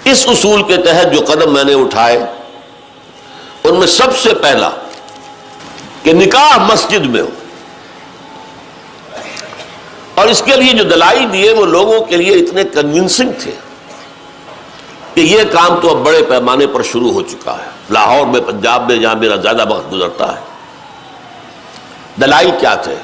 اس اصول کے تحت جو قدم میں نے اٹھائے ان میں سب سے پہلا کہ نکاح مسجد میں ہو، اور اس کے لیے جو دلائل دیے وہ لوگوں کے لیے اتنے کنونسنگ تھے کہ یہ کام تو اب بڑے پیمانے پر شروع ہو چکا ہے، لاہور میں، پنجاب میں، جہاں میرا زیادہ وقت گزرتا ہے۔ دلائل کیا تھے؟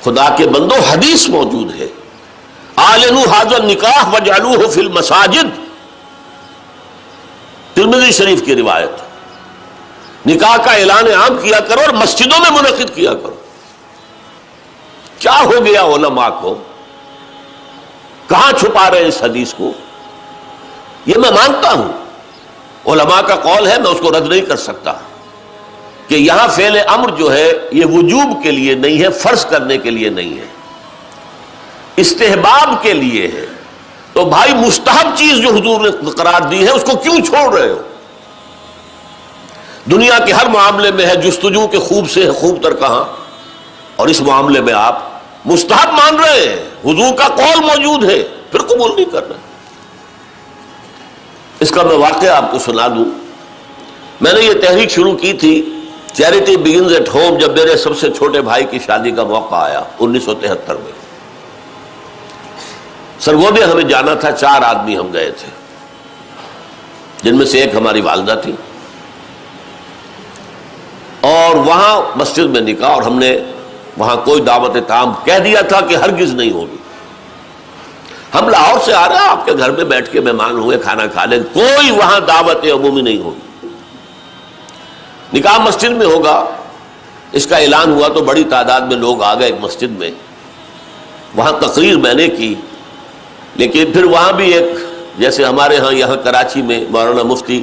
خدا کے بندو، حدیث موجود ہے، اعلنوا ھذا النکاح واجعلوہ فی المساجد، ترمذی شریف کی روایت۔ نکاح کا اعلان عام کیا کرو اور مسجدوں میں منعقد کیا کرو۔ کیا ہو گیا علماء کو؟ کہاں چھپا رہے اس حدیث کو؟ یہ میں مانتا ہوں، علماء کا قول ہے، میں اس کو رد نہیں کر سکتا کہ یہاں فعل امر جو ہے یہ وجوب کے لیے نہیں ہے، فرض کرنے کے لیے نہیں ہے، استحباب کے لیے ہے۔ تو بھائی مستحب چیز جو حضور نے قرار دی ہے اس کو کیوں چھوڑ رہے ہو؟ دنیا کے ہر معاملے میں ہے جستجو کے خوب سے ہے خوب تر کہاں، اور اس معاملے میں آپ مستحب مان رہے ہیں، حضور کا قول موجود ہے، پھر قبول نہیں کر رہے۔ اس کا میں واقعہ آپ کو سنا دوں۔ میں نے یہ تحریک شروع کی تھی چیریٹی بگنز ایٹ ہوم جب میرے سب سے چھوٹے بھائی کی شادی کا موقع آیا 1973 میں۔ سرگودے ہمیں جانا تھا، 4 آدمی ہم گئے تھے، جن میں سے ایک ہماری والدہ تھی، اور وہاں مسجد میں نکاح، اور ہم نے وہاں کوئی دعوت تام کہہ دیا تھا کہ ہرگز نہیں ہوگی۔ ہم لاہور سے آ رہے ہیں، آپ کے گھر میں بیٹھ کے مہمان ہوئے، کھانا کھا لیں، کوئی وہاں دعوت عمومی نہیں ہوگی، نکاح مسجد میں ہوگا۔ اس کا اعلان ہوا تو بڑی تعداد میں لوگ آ گئے ایک مسجد میں، وہاں تقریر میں نے کی، لیکن پھر وہاں بھی ایک، جیسے ہمارے ہاں یہاں کراچی میں مولانا مفتی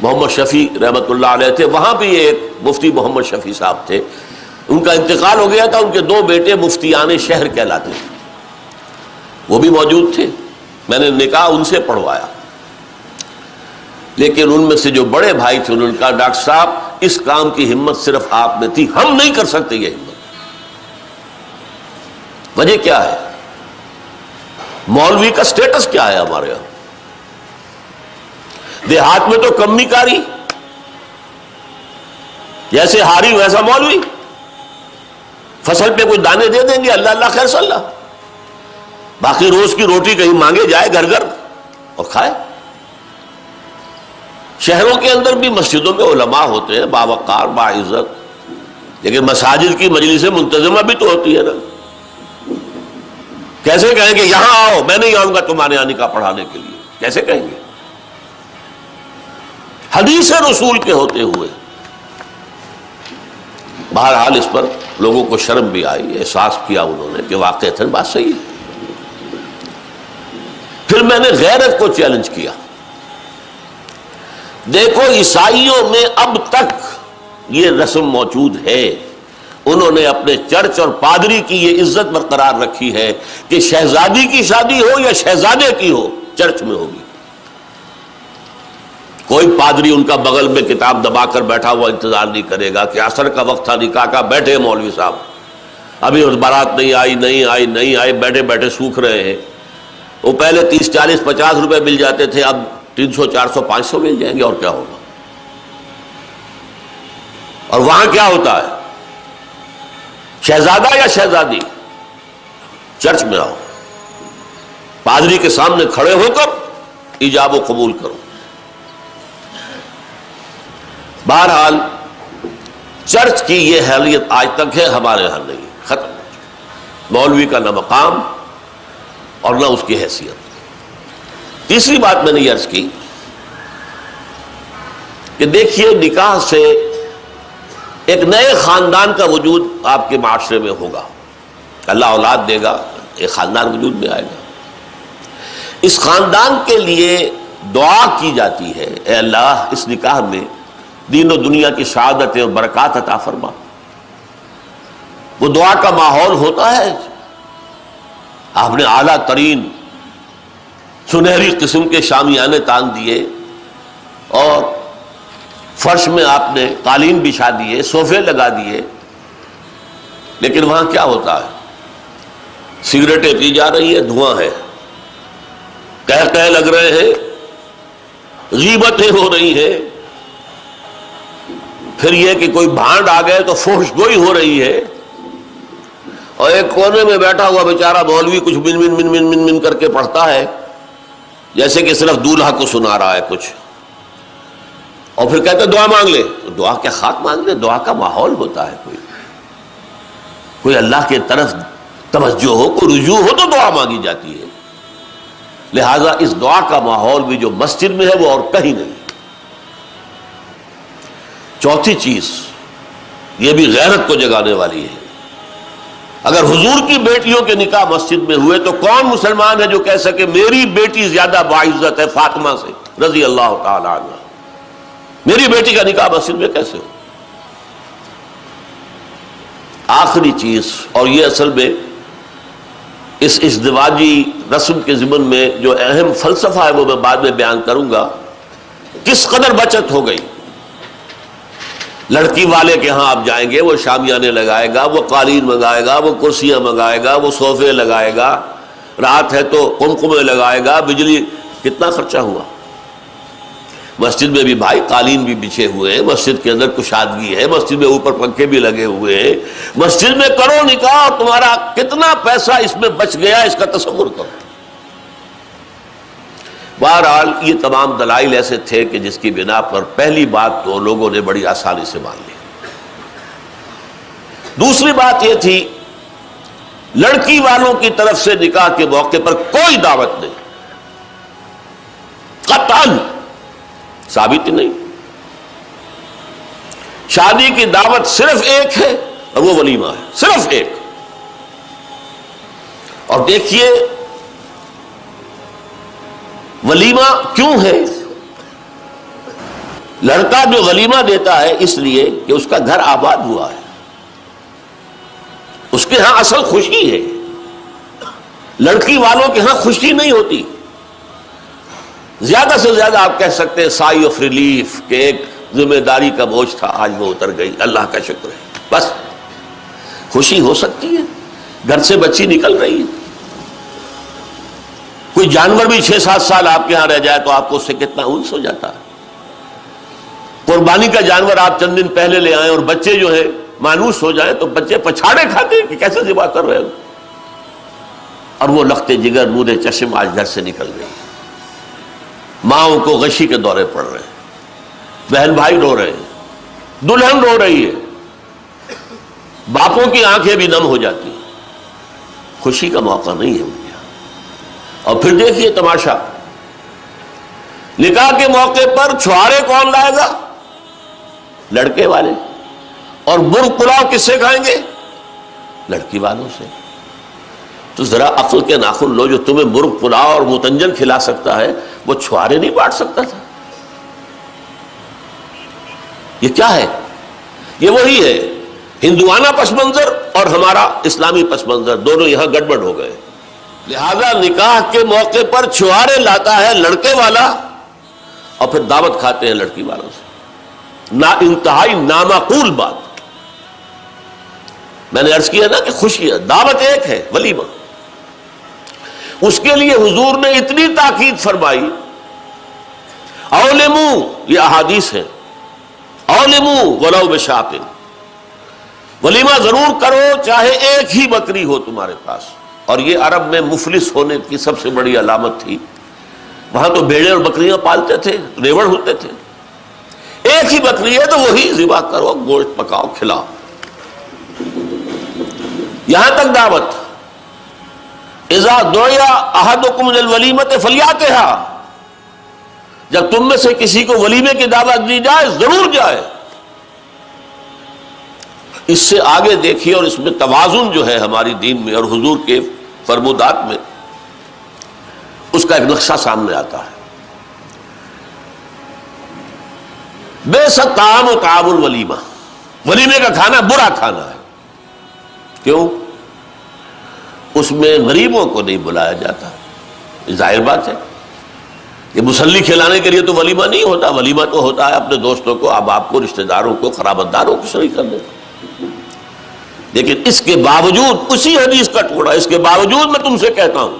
محمد شفیع رحمۃ اللہ علیہ تھے، وہاں بھی ایک مفتی محمد شفیع صاحب تھے، ان کا انتقال ہو گیا تھا، ان کے 2 بیٹے مفتیان شہر کہلاتے تھے، وہ بھی موجود تھے، میں نے نکاح ان سے پڑھوایا۔ لیکن ان میں سے جو بڑے بھائی تھے انہوں نے کہا ڈاکٹر صاحب اس کام کی ہمت صرف آپ میں تھی، ہم نہیں کر سکتے یہ ہمت۔ وجہ کیا ہے؟ مولوی کا سٹیٹس کیا ہے ہمارے یہاں؟ دیہات میں تو کمی کاری، جیسے ہاری ویسا مولوی، فصل پہ کوئی دانے دے دیں گے، اللہ اللہ خیر صلی اللہ، باقی روز کی روٹی کہیں مانگے جائے گھر گھر اور کھائے۔ شہروں کے اندر بھی مسجدوں میں علماء ہوتے ہیں باوقار باعزت، لیکن مساجد کی مجلس منتظمہ بھی تو ہوتی ہے نا۔ کیسے کہیں گے یہاں آؤ، میں نہیں آؤں گا تمہارے یہاں نکاح پڑھانے کے لیے؟ کیسے کہیں گے؟ حدیث رسول کے ہوتے ہوئے۔ بہرحال اس پر لوگوں کو شرم بھی آئی، احساس کیا انہوں نے کہ واقعتاً بات صحیح ہے۔ پھر میں نے غیرت کو چیلنج کیا۔ دیکھو عیسائیوں میں اب تک یہ رسم موجود ہے، انہوں نے اپنے چرچ اور پادری کی یہ عزت برقرار رکھی ہے کہ شہزادی کی شادی ہو یا شہزادے کی ہو چرچ میں ہوگی۔ کوئی پادری ان کا بغل میں کتاب دبا کر بیٹھا ہوا انتظار نہیں کرے گا کہ عصر کا وقت تھا نکاح کا، بیٹھے مولوی صاحب ابھی بارات نہیں آئی، بیٹھے بیٹھے سوکھ رہے ہیں۔ وہ پہلے 30 40 50 روپے مل جاتے تھے، اب 300 400 500 مل جائیں گے، اور کیا ہوگا؟ اور وہاں کیا ہوتا ہے؟ شہزادہ یا شہزادی چرچ میں آؤ، پادری کے سامنے کھڑے ہو کر ایجاب و قبول کرو۔ بہرحال چرچ کی یہ حیثیت آج تک ہے، ہمارے یہاں نہیں، ختم۔ مولوی کا نہ مقام اور نہ اس کی حیثیت۔ تیسری بات میں نے یہ عرض کی کہ دیکھیے نکاح سے ایک نئے خاندان کا وجود آپ کے معاشرے میں ہوگا، اللہ اولاد دے گا، ایک خاندان وجود میں آئے گا۔ اس خاندان کے لیے دعا کی جاتی ہے، اے اللہ اس نکاح میں دین و دنیا کی سعادت اور برکات عطا فرما۔ وہ دعا کا ماحول ہوتا ہے، آپ نے اعلیٰ ترین سنہری قسم کے شامیانے تان دیے، اور فرش میں آپ نے قالین بچھا دیے، صوفے لگا دیے، لیکن وہاں کیا ہوتا ہے؟ سگریٹیں پی جا رہی ہے، دھواں ہے، کہہ لگ رہے ہیں، غیبتیں ہو رہی ہیں، پھر یہ کہ کوئی بھانڈ آ گئے تو فحش گوئی ہو رہی ہے، اور ایک کونے میں بیٹھا ہوا بیچارہ مولوی کچھ من من من من من من کر کے پڑھتا ہے، جیسے کہ صرف دولہا کو سنا رہا ہے کچھ، اور پھر کہتے دعا مانگ لے. تو دعا کیا خاک مانگ لے؟ دعا کا ماحول ہوتا ہے، کوئی اللہ کی طرف توجہ ہو، کوئی رجوع ہو تو دعا مانگی جاتی ہے. لہذا اس دعا کا ماحول بھی جو مسجد میں ہے وہ اور کہیں نہیں. چوتھی چیز، یہ بھی غیرت کو جگانے والی ہے، اگر حضور کی بیٹیوں کے نکاح مسجد میں ہوئے تو کون مسلمان ہے جو کہہ سکے میری بیٹی زیادہ باعزت ہے فاطمہ سے رضی اللہ تعالی عنہ؟ میری بیٹی کا نکاح مسجد میں کیسے ہو؟ آخری چیز، اور یہ اصل میں اس ازدواجی رسم کے ضمن میں جو اہم فلسفہ ہے وہ میں بعد میں بیان کروں گا. کس قدر بچت ہو گئی. لڑکی والے کے ہاں آپ جائیں گے، وہ شامیانے لگائے گا، وہ قالین منگائے گا، وہ کرسیاں منگائے گا، وہ صوفے لگائے گا، رات ہے تو قمقمے لگائے گا، بجلی. کتنا خرچہ ہوا. مسجد میں بھی بھائی قالین بھی بچھے ہوئے ہیں، مسجد کے اندر کشادگی ہے، مسجد میں اوپر پنکھے بھی لگے ہوئے ہیں، مسجد میں کرو نکاح اور تمہارا کتنا پیسہ اس میں بچ گیا اس کا تصور کرو. بہرحال یہ تمام دلائل ایسے تھے کہ جس کی بنا پر پہلی بات تو لوگوں نے بڑی آسانی سے مان لی. دوسری بات یہ تھی، لڑکی والوں کی طرف سے نکاح کے موقع پر کوئی دعوت نہیں، قطعاً ثابت نہیں. شادی کی دعوت صرف ایک ہے اور وہ ولیمہ ہے، صرف ایک. اور دیکھیے ولیمہ کیوں ہے. لڑکا جو ولیمہ دیتا ہے اس لیے کہ اس کا گھر آباد ہوا ہے، اس کے ہاں اصل خوشی ہے. لڑکی والوں کے ہاں خوشی نہیں ہوتی. زیادہ سے زیادہ آپ کہہ سکتے ہیں سائی آف ریلیف، کہ ایک ذمہ داری کا بوجھ تھا آج وہ اتر گئی، اللہ کا شکر ہے. بس خوشی ہو سکتی ہے، گھر سے بچی نکل رہی ہے. کوئی جانور بھی 6-7 سال آپ کے ہاں رہ جائے تو آپ کو اس سے کتنا انس ہو جاتا ہے. قربانی کا جانور آپ چند دن پہلے لے آئیں اور بچے جو ہے مانوس ہو جائیں تو بچے پچھاڑے کھاتے ہیں کہ کیسے ذبح کر رہے ہو. اور وہ لختے جگر نور چشم آج گھر سے نکل گئی. ماؤں کو غشی کے دورے پڑ رہے ہیں، بہن بھائی رو رہے ہیں، دلہن رو رہی ہے، باپوں کی آنکھیں بھی نم ہو جاتی ہیں. خوشی کا موقع نہیں ہے ان کے یہاں. اور پھر دیکھیے تماشا، نکاح کے موقع پر چھوارے کون لائے گا؟ لڑکے والے. اور مرغ پلاؤ کس سے کھائیں گے؟ لڑکی والوں سے. تو ذرا عقل کے ناخن لو، جو تمہیں مرغ پلاؤ اور متنجن کھلا سکتا ہے وہ چھوارے نہیں بانٹ سکتا تھا؟ یہ کیا ہے؟ یہ وہی ہے ہندوانہ پس منظر اور ہمارا اسلامی پس منظر، دونوں یہاں گڑبڑ ہو گئے. لہذا نکاح کے موقع پر چھوارے لاتا ہے لڑکے والا اور پھر دعوت کھاتے ہیں لڑکی والوں سے. انتہائی نامعقول بات. میں نے عرض کیا نا کہ خوشی ہے، دعوت ایک ہے ولیمہ. اس کے لیے حضور نے اتنی تاکید فرمائی، اولمو، یہ احادیث ہے، اولمو ولو بشاۃ، ولیمہ ضرور کرو چاہے ایک ہی بکری ہو تمہارے پاس. اور یہ عرب میں مفلس ہونے کی سب سے بڑی علامت تھی. وہاں تو بھیڑیں اور بکریاں پالتے تھے، ریوڑ ہوتے تھے. ایک ہی بکری ہے تو وہی ذبح کرو، گوشت پکاؤ، کھلاؤ. یہاں تک دعوت، اذا دعی احدکم للولیمۃ فلیاتھا، جب تم میں سے کسی کو ولیمے کی دعوت دی جائے ضرور جائے. اس سے آگے دیکھیے، اور اس میں توازن جو ہے ہماری دین میں اور حضور کے فرمودات میں، اس کا ایک نقشہ سامنے آتا ہے. بئس الطعام طعام الولیمہ، ولیمے کا کھانا برا کھانا ہے. کیوں؟ اس میں غریبوں کو نہیں بلایا جاتا. ظاہر بات ہے، یہ مسلی کھلانے کے لیے تو ولیمہ نہیں ہوتا. ولیمہ تو ہوتا ہے اپنے دوستوں کو، احباب کو، رشتہ داروں کو، قرابت داروں کو شریک کرنے. لیکن اس کے باوجود، اسی حدیث کا ٹکڑا، اس کے باوجود میں تم سے کہتا ہوں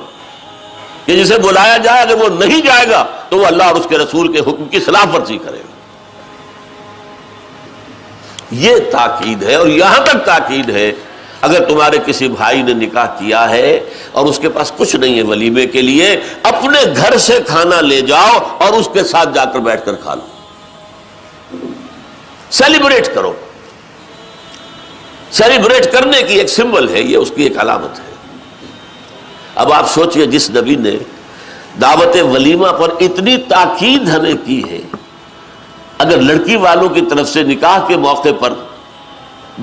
کہ جسے بلایا جائے اگر وہ نہیں جائے گا تو وہ اللہ اور اس کے رسول کے حکم کی خلاف ورزی کرے گا. یہ تاکید ہے. اور یہاں تک تاکید ہے اگر تمہارے کسی بھائی نے نکاح کیا ہے اور اس کے پاس کچھ نہیں ہے ولیمے کے لیے، اپنے گھر سے کھانا لے جاؤ اور اس کے ساتھ جا کر بیٹھ کر کھا لو، سیلیبریٹ کرو. سیلیبریٹ کرنے کی ایک سمبل ہے، یہ اس کی ایک علامت ہے. اب آپ سوچئے جس نبی نے دعوت ولیمہ پر اتنی تاکید ہمیں کی ہے، اگر لڑکی والوں کی طرف سے نکاح کے موقع پر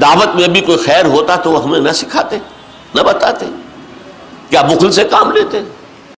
دعوت میں بھی کوئی خیر ہوتا تو وہ ہمیں نہ سکھاتے، نہ بتاتے، کیا بخل سے کام لیتے؟